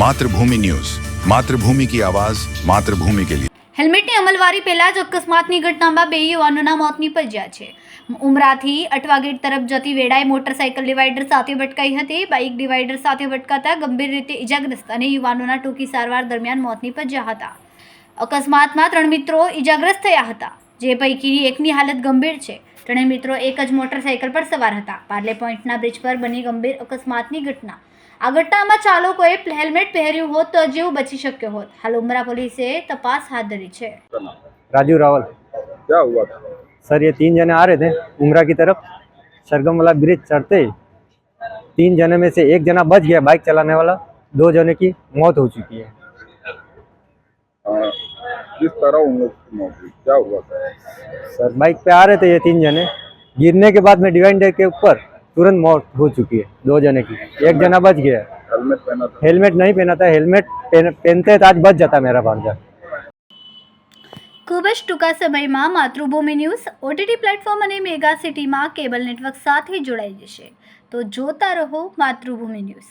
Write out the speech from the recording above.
मातृभूमि न्यूज, मातृभूमि की आवाज, मातृभूमि के लिए। હેલ્મેટની અમલવારી પહેલા જ અકસ્માતની ઘટનામાં 2 યુવાનોના મોત નીપજ્યા છે। ઉમરાથી અટવાગેટ તરફ જતી વેળાએ મોટરસાઇકલ ડિવાઈડર સાથે ભટકાઈ હતી। બાઇક ડિવાઈડર સાથે ભટકાતા ગંભીર રીતે ઇજાગ્રસ્ત અને યુવાનોના ટૂંકી સારવાર દરમિયાન મોત નીપજ્યા હતા। અકસ્માતમાં 3 મિત્રો ઇજાગ્રસ્ત થયા હતા, જે પૈકીની એકની હાલત ગંભીર છે। ત્રણેય મિત્રો એક જ મોટરસાઇકલ પર સવાર હતા। પાર્લે પોઈન્ટના બ્રિજ પર બની ગંભીર અકસ્માતની ઘટના। આ ઘટનામાં ચાલકોએ હેલ્મેટ પહેર્યું હોત તો જીવ બચી શક્યો હોત। हाल उमरा पुलिस से तपास हाथ धरी है। राजू रावल। क्या हुआ था? सर ये 3 जने आ रहे थे उमरा की तरफ। सरगम वाला ब्रिज चढ़ते ही 3 जने में से एक जना बच गया, बाइक चलाने वाला। 2 जने की मौत हो चुकी है। किस तरह उन लोग की मौत हुई? क्या हुआ था? सर बाइक पे आ रहे थे ये 3 जने, गिरने के बाद में डिवाइडर के ऊपर तुरंत मौत हो चुकी है 2 जने की। एक जना बच गया। हेलमेट पहना था? हेलमेट नहीं पहना था। हेलमेट पहनते तो आज बच जाता मेरा भांजा। खूब જ ટૂંકા સમયમાં માતૃભૂમિ ન્યૂઝ ઓટીટી પ્લેટફોર્મ અને મેગા સિટીમાં કેબલ નેટવર્ક સાથે જોડાઈ જશે, તો જોતા રહો માતૃભૂમિ ન્યૂઝ।